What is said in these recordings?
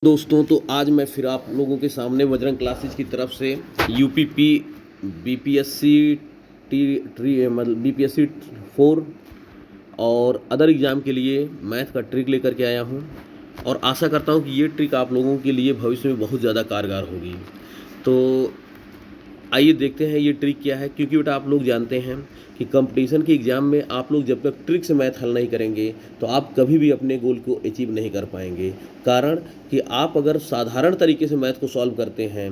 दोस्तों, तो आज मैं फिर आप लोगों के सामने बजरंग क्लासेज की तरफ से यूपीपी बीपीएससी मतलब बीपीएससी 4 और अदर एग्ज़ाम के लिए मैथ का ट्रिक लेकर के आया हूं और आशा करता हूं कि ये ट्रिक आप लोगों के लिए भविष्य में बहुत ज़्यादा कारगर होगी। तो आइए देखते हैं ये ट्रिक क्या है, क्योंकि बेटा आप लोग जानते हैं कि कंपटीशन के एग्ज़ाम में आप लोग जब तक ट्रिक से मैथ हल नहीं करेंगे तो आप कभी भी अपने गोल को अचीव नहीं कर पाएंगे। कारण कि आप अगर साधारण तरीके से मैथ को सॉल्व करते हैं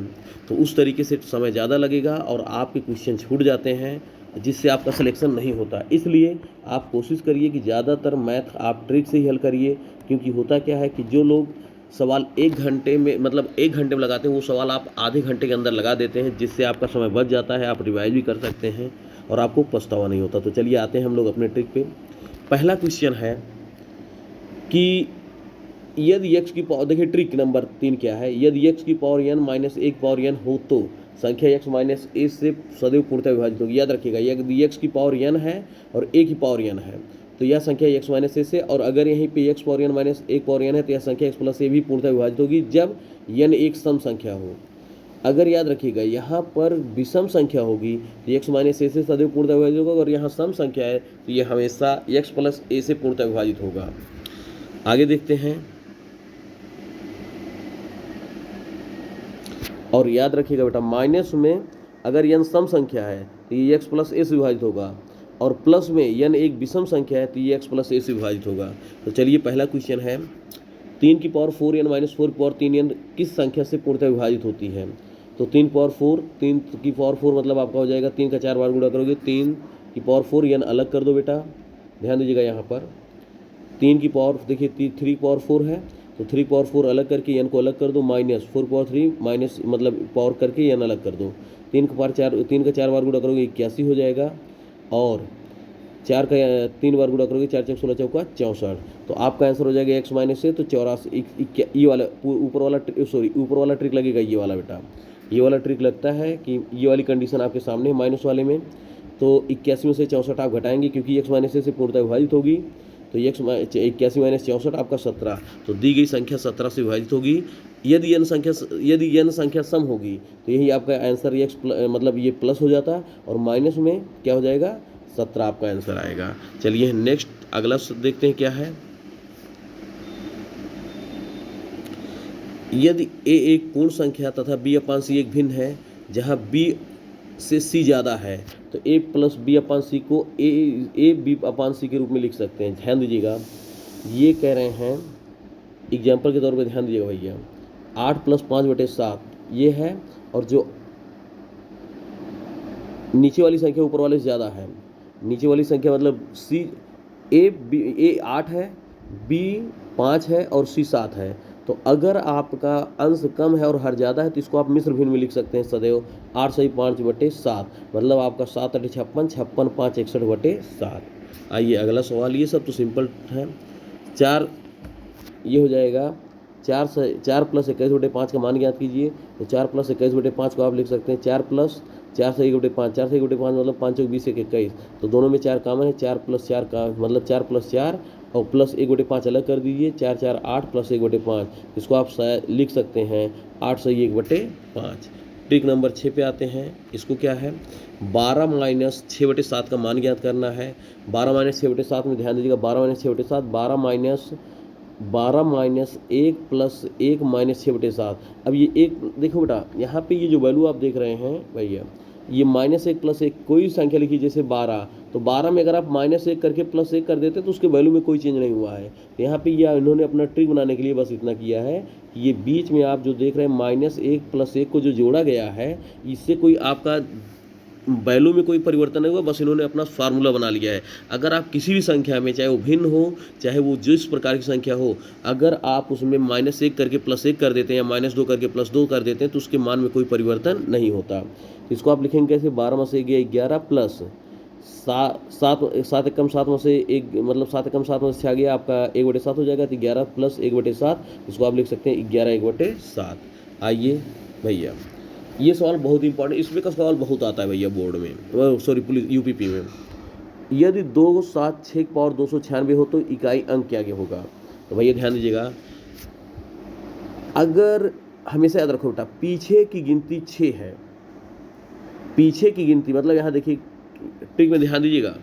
तो उस तरीके से समय ज़्यादा लगेगा और आपके क्वेश्चन छूट जाते हैं, जिससे आपका सिलेक्शन नहीं होता। इसलिए आप कोशिश करिए कि ज़्यादातर मैथ आप ट्रिक से ही हल करिए, क्योंकि होता क्या है कि जो लोग सवाल 1 घंटे में मतलब 1 घंटे में लगाते हैं वो सवाल आप आधे घंटे के अंदर लगा देते हैं, जिससे आपका समय बच जाता है, आप रिवाइज भी कर सकते हैं और आपको पछतावा नहीं होता। तो चलिए आते हैं हम लोग अपने ट्रिक पे। पहला क्वेश्चन है कि यदि x की पावर, देखिए ट्रिक नंबर 3 क्या है, यदि x की power n minus 1 power n हो तो संख्या x माइनस a से सदैव पूर्णतः विभाजित होगी। याद रखिएगा, यदि x की पावर n है और a की पावर n है तो यह संख्या x माइनस a से, और अगर यहीं पे x power n minus 1 power n है तो यह संख्या x प्लस a भी पूर्णतः विभाजित होगी जब n एक सम संख्या हो। अगर याद रखिएगा यहाँ पर विषम संख्या होगी तो x माइनस a से सदैव पूर्णतः विभाजित होगा, और यहाँ सम संख्या है तो यह हमेशा x प्लस a से पूर्णतः विभाजित होगा। आगे देखते हैं, और याद रखिएगा बेटा माइनस में अगर n सम संख्या है तो ये x प्लस a से विभाजित होगा, और प्लस में n एक विषम संख्या है तो ये x प्लस a से विभाजित होगा। तो चलिए पहला क्वेश्चन है, 3 की पावर 4n माइनस 4 की पावर 3n किस संख्या से पूर्णतः विभाजित होती है। तो 3 पावर 4, 3 की पावर 4 मतलब आपका हो जाएगा 3 का 4 बार गुणा करोगे, 3 की पावर 4 n अलग कर दो बेटा, ध्यान दीजिएगा यहाँ पर 3 की पावर, देखिए 3 की पावर 4 है तो 3 पावर 4 अलग करके n को अलग कर दो, माइनस 4 पावर 3 माइनस मतलब पावर करके n अलग कर दो, 3 का 4 बार गुणा करोगे 81 हो जाएगा, और 4 का 3 बार गुणा करोगे 4 चौक 16 चौका 64। तो आपका आंसर हो जाएगा x माइनस से तो 84। ये वाला ऊपर वाला ट्रिक लगेगा, ये वाला बेटा, ये वाला ट्रिक लगता है कि ये वाली कंडीशन आपके सामने है माइनस वाले में, तो 81 में से 64 आप घटाएंगे क्योंकि x माइनस से पूर्णतः विभाजित होगी, तो 81 माइनस 64 आपका 17, तो दी गई संख्या 17 से विभाजित होगी। यदि n संख्या सम होगी तो यही आपका आंसर x मतलब ये प्लस हो जाता, और माइनस में क्या हो जाएगा 17 आपका आंसर आएगा। चलिए नेक्स्ट अगला देखते हैं क्या है, यदि a एक पूर्ण संख्या तथा b अपान c एक भिन्न है जहां b से c ज़्यादा है तो a प्लस बी अपान सी को ए बी अपान सी के रूप में लिख सकते हैं। ध्यान दीजिएगा, ये कह रहे हैं एग्जाम्पल के तौर पे, ध्यान दीजिएगा भैया, 8 प्लस 5/7 ये है, और जो नीचे वाली संख्या ऊपर वाले से ज़्यादा है, नीचे वाली संख्या मतलब सी ए 8 है, बी 5 है और सी 7 है। तो अगर आपका अंश कम है और हर ज़्यादा है तो इसको आप मिश्र भिन्न में लिख सकते हैं सदैव 8 सही 5/7, मतलब आपका 7 8 56, 56 5 61/7। आइए अगला सवाल, ये सब तो सिंपल है। 4 ये हो जाएगा 4 प्लस 21/5 का मान ज्ञात कीजिए, तो 4 प्लस 21/5 को आप लिख सकते हैं 4 प्लस 4 से 1/5, 4 से 1/5 मतलब 5 चौक 20 21, तो दोनों में 4 कॉमन है, 4 प्लस 4 का मतलब 4 प्लस 4 और प्लस 1/5 अलग कर दीजिए, 4 4 8 प्लस 1/5, इसको आप लिख सकते हैं 8 से 1/5। ट्रिक नंबर 6 पे आते हैं, इसको क्या है, 12 माइनस 6/7 का मान ज्ञात करना है। 12 माइनस 6/7 में ध्यान दीजिएगा, 12 माइनस 6/7, 12 माइनस 1 प्लस 1 माइनस 6/7। अब ये एक देखो बेटा, यहाँ पे ये जो वैल्यू आप देख रहे हैं भैया, ये -1 प्लस 1 कोई संख्या लिखिए, जैसे 12, तो 12 में अगर आप -1 करके +1 कर देते तो उसके वैल्यू में कोई चेंज नहीं हुआ है। तो यहाँ पे ये इन्होंने अपना ट्रिक बनाने के लिए बस इतना किया है कि ये बीच में आप जो देख रहे हैं -1 + 1 को जो जोड़ा गया है, इससे कोई आपका वैल्यू में कोई परिवर्तन नहीं हुआ, बस इन्होंने अपना फार्मूला बना लिया है। अगर आप किसी भी संख्या में, चाहे वो भिन्न हो चाहे वो जिस प्रकार की संख्या हो, अगर आप उसमें -1 करके +1 कर देते हैं या -2 करके +2 कर देते हैं तो उसके मान में कोई परिवर्तन नहीं होता। इसको आप लिखेंगे कैसे, 12 में से 11 प्लस 7 एकम 7 में से 1 मतलब 7 एकम 7 में से आ गया आपका 1/7 हो जाएगा, तो 11 प्लस 1/7, इसको आप लिख सकते हैं 11 1/7। आइए भैया, ये सवाल बहुत इंपॉर्टेंट, इसमें का सवाल बहुत आता है भैया बोर्ड में, सॉरी पुलिस यूपीपी में। यदि 2 7 6 की पावर 296 हो तो इकाई अंक क्या होगा। तो भैया ध्यान दीजिएगा, अगर हमेशा याद रखो बेटा, पीछे की गिनती 6 है, पीछे की गिनती मतलब यहाँ देखिए ट्रिक में ध्यान दीजिएगा,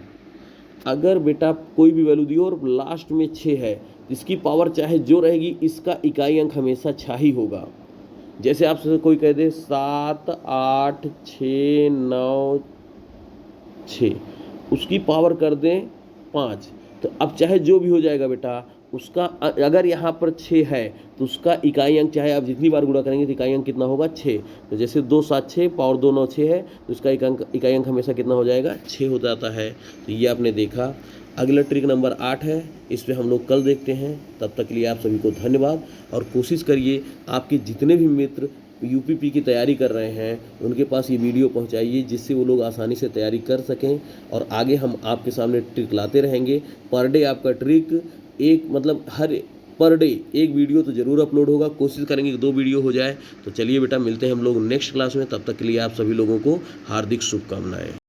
अगर बेटा कोई भी वैल्यू दी और लास्ट में 6 है, इसकी पावर चाहे जो रहेगी, इसका इकाई अंक हमेशा 6 ही होगा। जैसे आपसे कोई कह दे 7 8 6 9 6, उसकी पावर कर दें 5, तो अब चाहे जो भी हो जाएगा बेटा, उसका अगर यहाँ पर 6 है तो उसका इकाई अंक चाहे आप जितनी बार गुणा करेंगे तो इकाई अंक कितना होगा 6। तो जैसे 2 7 6 पावर 2 9 6 है, तो इसका इकाई अंक हमेशा कितना हो जाएगा 6 हो जाता है। तो ये आपने देखा। अगला ट्रिक नंबर 8 है, इस पर हम लोग कल देखते हैं। तब तक के लिए आप सभी को धन्यवाद, और कोशिश करिए आपके जितने भी मित्र यूपीपी की तैयारी कर रहे हैं उनके पास ये वीडियो पहुंचाइए, जिससे वो लोग आसानी से तैयारी कर सकें। और आगे हम आपके सामने ट्रिक लाते रहेंगे। पर डे आपका ट्रिक एक मतलब हर पर डे एक वीडियो तो ज़रूर अपलोड होगा, कोशिश करेंगे कि 2 वीडियो हो जाए। तो चलिए बेटा, मिलते हैं हम लोग नेक्स्ट क्लास में। तब तक के लिए आप सभी लोगों को हार्दिक शुभकामनाएं।